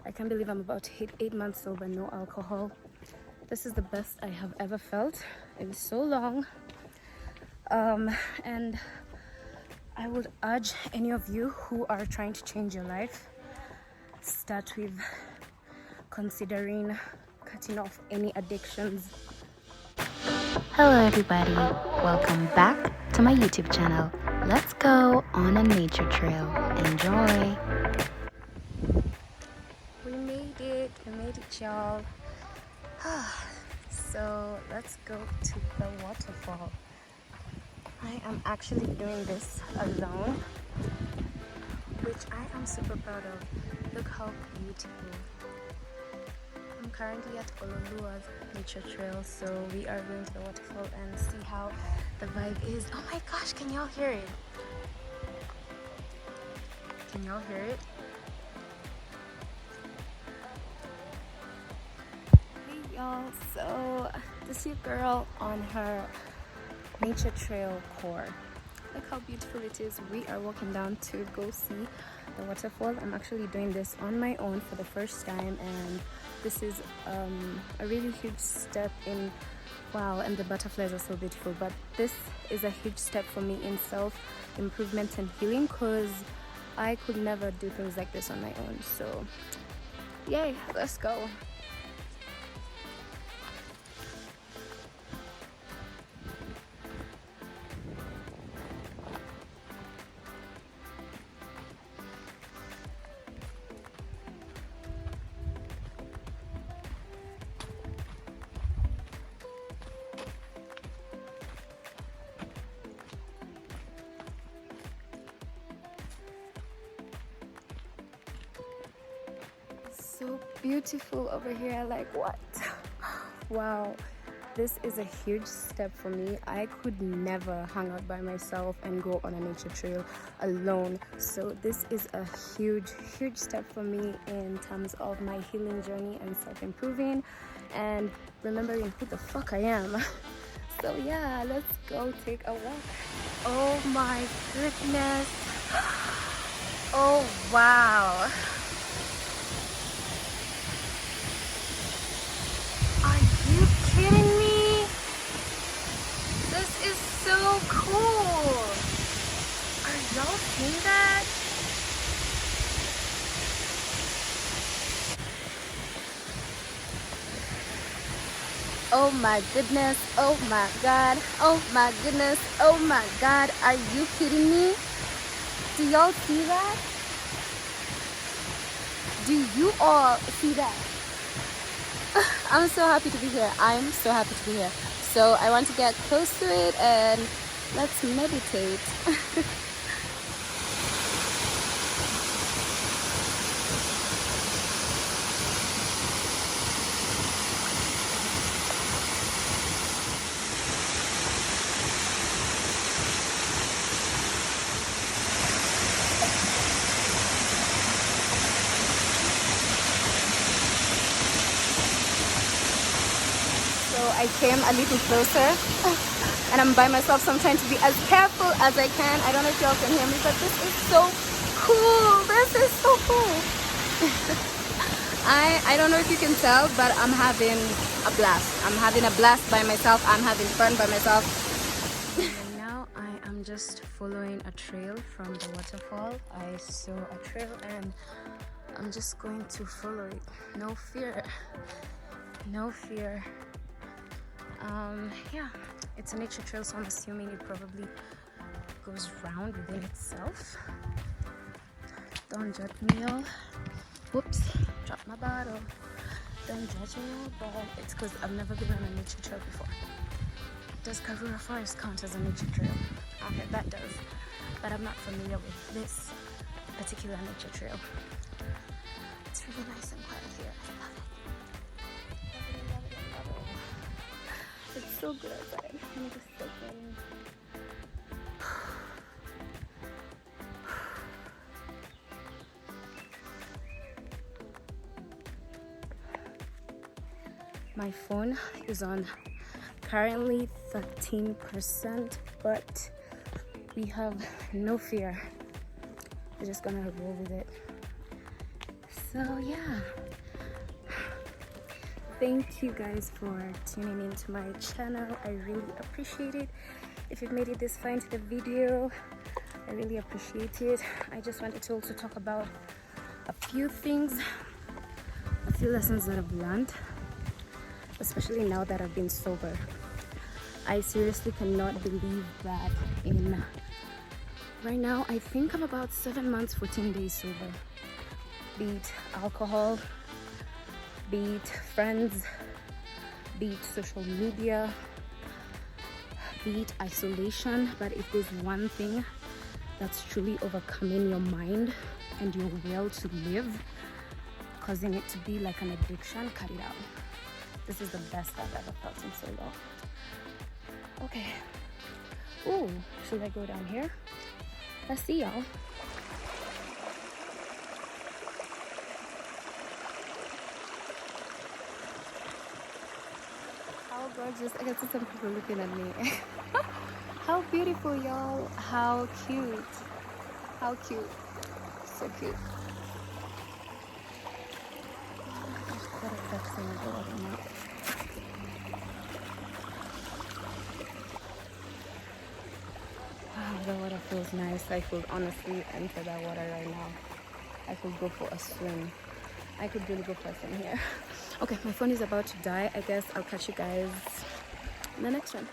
I can't believe I'm about to hit 8 months sober, no alcohol. This is the best I have ever felt in so long. And I would urge any of you who are trying to change your life, start with considering cutting off any addictions. Hello everybody, welcome back to my YouTube channel. Let's go on a nature trail. Enjoy! We made it, y'all. So let's go to the waterfall. I am actually doing this alone, which I am super proud of. Look how beautiful. I'm currently at Ololuwa's nature trail, so we are going to the waterfall and see how the vibe is. Oh my gosh, can y'all hear it? Can y'all hear it? Hey y'all, so this is your girl on her nature trail core. Look how beautiful it is. We are walking down to go see the waterfall. I'm actually doing this on my own for the first time, and this is a really huge step in wow, and the butterflies are so beautiful, but this is a huge step for me in self-improvement and healing, because I could never do things like this on my own. So yay, let's go. So beautiful over here. Like, what? Wow, this is a huge step for me. I could never hang out by myself and go on a nature trail alone, so this is a huge step for me in terms of my healing journey and self-improving and remembering who the fuck I am. So yeah, let's go take a walk. Oh my goodness. Oh wow. Kidding me? This is so cool. Are y'all seeing that? Oh my goodness. Oh my god. Oh my goodness. Oh my god. Are you kidding me? Do y'all see that? Do you all see that? I'm so happy to be here. I'm so happy to be here. So I want to get close to it and let's meditate. I came a little closer and I'm by myself, so I'm trying to be as careful as I can. I don't know if y'all can hear me, but this is so cool. This is so cool. I don't know if you can tell, but I'm having a blast. I'm having a blast by myself. I'm having fun by myself. And now I am just following a trail from the waterfall. I saw a trail and I'm just going to follow it. No fear. No fear. Yeah, it's a nature trail, so I'm assuming it probably goes round within itself. Don't judge me, y'all. Whoops, dropped my bottle. Don't judge me, y'all, but it's because I've never been on a nature trail before. Does Karura Forest count as a nature trail? Okay, that does, but I'm not familiar with this particular nature trail. It's really nice and quiet here. I love it. It's so good outside. I'm just so good. My phone is on currently 13%, but we have no fear. We're just gonna roll with it. So yeah, thank you guys for tuning into my channel. I really appreciate it. If you've made it this far into the video, I really appreciate it. I just wanted to also talk about a few things, a few lessons that I've learned, especially now that I've been sober. I seriously cannot believe that right now I think I'm about 7 months, 14 days sober. Be it alcohol, be it friends, be it social media, be it isolation. But if there's one thing that's truly overcoming your mind and your will to live, causing it to be like an addiction, cut it out. This is the best I've ever felt in so long. Okay. Ooh, should I go down here? Let's see, y'all. How gorgeous. I can see some people looking at me. How beautiful, y'all. How cute. How cute. So cute. What a sexy little. The water feels nice. I could honestly enter that water right now. I could go for a swim. I could really go for a swim here. Okay, my phone is about to die. I guess I'll catch you guys in the next one.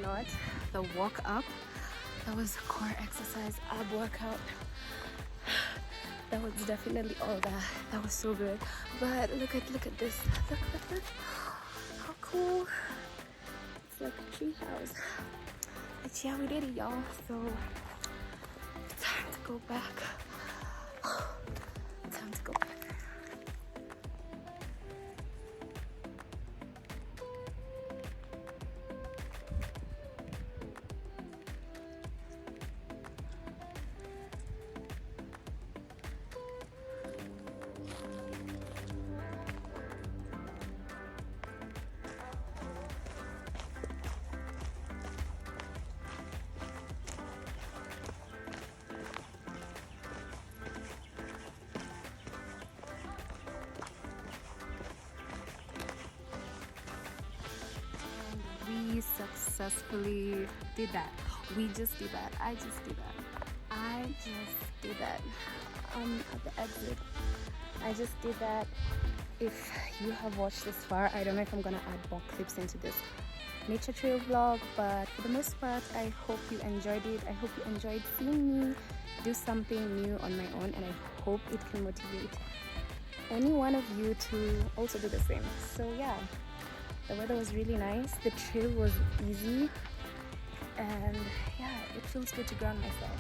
Not the walk up, that was a core exercise, ab workout. That was definitely all that was so good. But look at this, look at this, how cool. It's like a tree house. But yeah, we did it, y'all. So it's time to go back. Time to go back. Successfully did that. We just did that. I just did that at the exit. I just did that. If you have watched this far, I don't know if I'm gonna add more clips into this nature trail vlog, but for the most part, I hope you enjoyed it. I hope you enjoyed seeing me do something new on my own, and I hope it can motivate any one of you to also do the same. So yeah, the weather was really nice, the trail was easy, and yeah, it feels good to ground myself.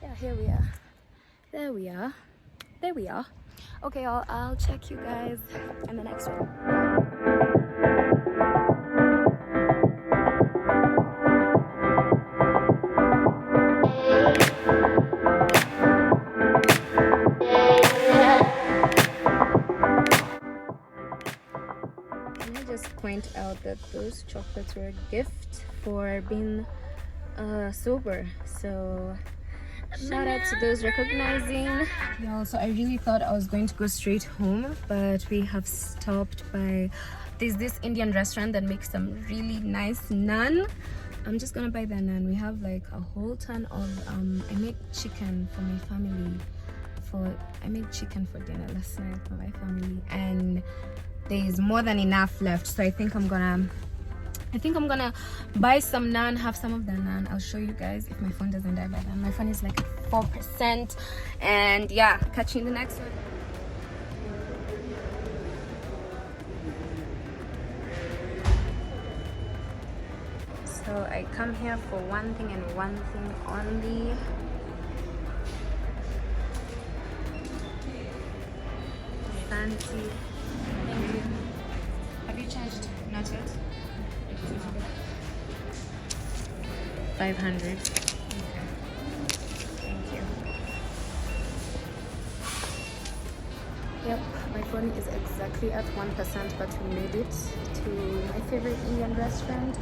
Yeah, here we are. There we are. There we are. Okay, y'all, I'll check you guys in the next one. Point out that those chocolates were a gift for being sober, so shout out to those recognizing. Y'all, so I really thought I was going to go straight home, but we have stopped by this Indian restaurant that makes some really nice naan. I'm just gonna buy the naan. We have like a whole ton of I made chicken for my family. I made chicken for dinner last night for my family, and there's more than enough left, so I think I'm gonna buy some naan, have some of the naan. I'll show you guys if my phone doesn't die by then. My phone is like 94%. And yeah, catch you in the next one. So I come here for one thing and one thing only. Fancy. Thank you. Have you charged? Not yet. 500. Okay. Thank you. Yep, my phone is exactly at 1%, but we made it to my favorite Indian restaurant.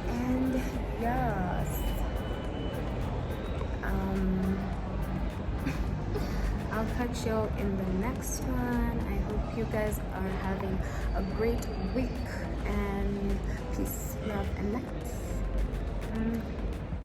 And yes, I'll catch you in the next one. I hope you guys are having a great week, and peace, love, and light.